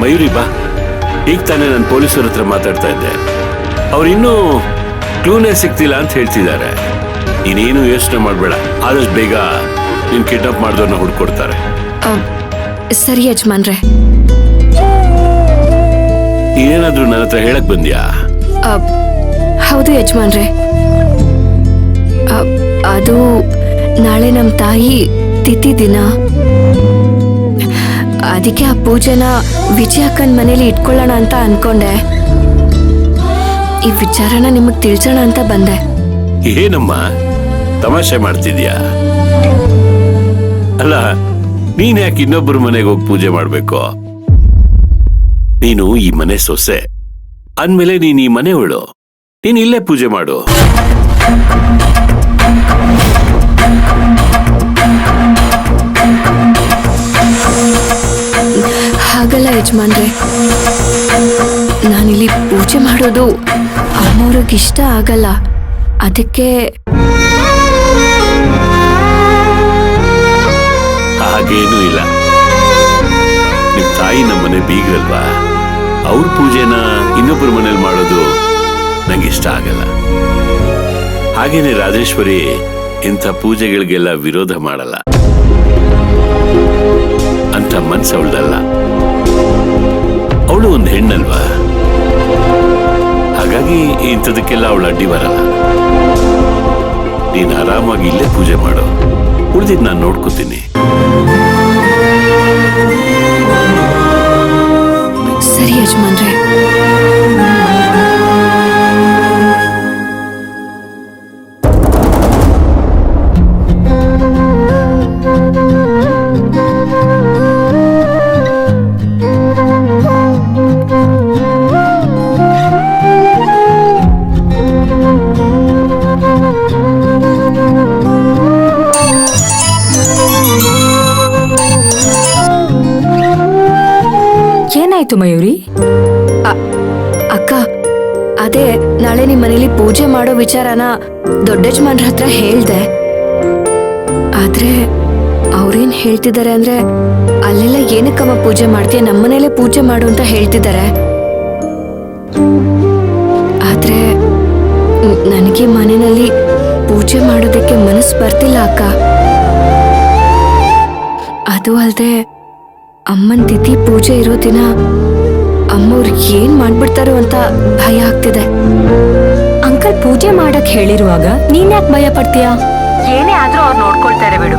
ಮಯೂರಿ ಬಾ. ಈಗ ತಾನೇ ನಾನು ಪೊಲೀಸರ ಹತ್ರ ಮಾತಾಡ್ತಾ ಇದ್ದೆ. ಅವ್ರಿನ್ನೂ ಕ್ಲೂನೇ ಸಿಗ್ತಿಲ್ಲ ಅಂತ ಹೇಳ್ತಿದ್ದಾರೆ. ನೀನೇನು ಯೋಚನೆ ಮಾಡ್ಬೇಡ, ಆದಷ್ಟು ಬೇಗ ನೀನ್ ಕಿಡ್ನಾಪ್ ಮಾಡಿದವ್ರನ್ನ ಹುಡ್ಕೊಡ್ತಾರೆ. ಸರಿ ಯಜಮಾನ್ರೆ. ನೀನೇನಾದ್ರೂ ನನ್ನ ಹತ್ರ ಹೇಳಕ್ ಬಂದ್ಯಾ? ಹೌದು ಯಜಮಾನ್ರೆ, ಅದು ನಾಳೆ ನಮ್ಮ ತಾಯಿ ತಿಥಿ ದಿನ. ಅದಕ್ಕೆ ಆ ಪೂಜೆನ ವಿಜಯಕ್ಕನ ಮನೇಲಿ ಇಟ್ಕೊಳ್ಳೋಣ ಅಂತ ಅನ್ಕೊಂಡೆ. ಈ ವಿಚಾರನ ನಿಮಗ್ ತಿಳ್ಸೋಣ ಅಂತ ಬಂದೆ. ಏನಮ್ಮ ತಮಾಷೆ ಮಾಡ್ತಿದ್ಯಾ? ಅಲ್ಲ, ನೀನ್ ಯಾಕೆ ಇನ್ನೊಬ್ಬರ ಮನೆಗೆ ಹೋಗಿ ಪೂಜೆ ಮಾಡ್ಬೇಕು? ನೀನು ಈ ಮನೆ ಸೊಸೆ ಅಂದ್ಮೇಲೆ ನೀನ್ ಈ ಮನೆಯವಳು. ನೀನ್ ಇಲ್ಲೇ ಪೂಜೆ ಮಾಡು. ಹಾಗಲ್ಲ ಯಜಮಾನ್ರೆ, ನಾನಿಲ್ಲಿ ಪೂಜೆ ಮಾಡೋದು ಅಮ್ಮವ್ರಿಗೆ ಇಷ್ಟ ಆಗಲ್ಲ. ಅದಕ್ಕೆ ಹಾಗೇನೂ ಇಲ್ಲ. ನಿಮ್ ತಾಯಿ ನಮ್ಮನೆ ಬೀಗ್ರಲ್ವಾ, ಅವ್ರ ಪೂಜೆನ ಇನ್ನೊಬ್ಬರ ಮನೇಲಿ ಮಾಡೋದು ನಂಗಿಷ್ಟ ಆಗಲ್ಲ. ಹಾಗೇನೆ ರಾಜೇಶ್ವರಿ ಇಂಥ ಪೂಜೆಗಳಿಗೆಲ್ಲ ವಿರೋಧ ಮಾಡಲ್ಲ. ಅಂತ ಮನ್ಸು ಅವಳದಲ್ಲ. ಅವಳು ಒಂದು ಹೆಣ್ಣಲ್ವಾ, ಹಾಗಾಗಿ ಇಂಥದಕ್ಕೆಲ್ಲ ಅವಳು ಅಡ್ಡಿ ಬರಲ್ಲ. ನೀನ್ ಆರಾಮಾಗಿ ಇಲ್ಲೇ ಪೂಜೆ ಮಾಡು, ಉಳಿದಿದ್ದು ನಾನು ನೋಡ್ಕೋತೀನಿ. ಸರಿ ಯಜಮಾನ್ರೆ. ಏನಾಯ್ತು ಮಯೂರಿ? ಅಕ್ಕ, ಅದೇ ನಾಳೆ ನಿಮ್ ಮನೇಲಿ ಪೂಜೆ ಮಾಡೋ ವಿಚಾರನ ದೊಡ್ಡಜ್ಮಾನ್ರ ಹತ್ರ ಹೇಳ್ದೆ. ಆದ್ರೆ ಅವ್ರೇನ್ ಹೇಳ್ತಿದ್ದಾರೆ ಅಂದ್ರೆ, ಅಲ್ಲೆಲ್ಲ ಏನಕ್ಕಮ್ಮ ಪೂಜೆ ಮಾಡ್ತೀಯ, ನಮ್ಮನೇಲೆ ಪೂಜೆ ಮಾಡು ಅಂತ ಹೇಳ್ತಿದ್ದಾರೆ. ಆದ್ರೆ ನನಗೆ ಮನೆಯಲ್ಲಿ ಪೂಜೆ ಮಾಡೋದಕ್ಕೆ ಮನಸ್ಸು ಬರ್ತಿಲ್ಲ ಅಕ್ಕ. ಅದು ಅಲ್ದೆ ಅಮ್ಮನ್ ತಿಥಿ ಪೂಜೆ ಇರೋ ದಿನ ಅಮ್ಮವ್ರು ಏನ್ ಮಾಡ್ಬಿಡ್ತಾರೋ ಅಂತ ಭಯ ಆಗ್ತಿದೆ. ಅಂಕಲ್ ಪೂಜೆ ಮಾಡಕ್ ಹೇಳಿರುವಾಗ ನೀನ್ ಯಾಕೆ ಭಯ ಪಡ್ತೀಯಾ? ಏನೇ ಆದ್ರೂ ಅವ್ರು ನೋಡ್ಕೊಳ್ತಾರೆ ಬಿಡು.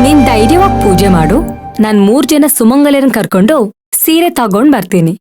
ನೀನ್ ಧೈರ್ಯವಾಗಿ ಪೂಜೆ ಮಾಡು. ನಾನ್ 3 ಜನ ಸುಮಂಗಲರನ್ನ ಕರ್ಕೊಂಡು ಸೀರೆ ತಗೊಂಡ್ ಬರ್ತೀನಿ.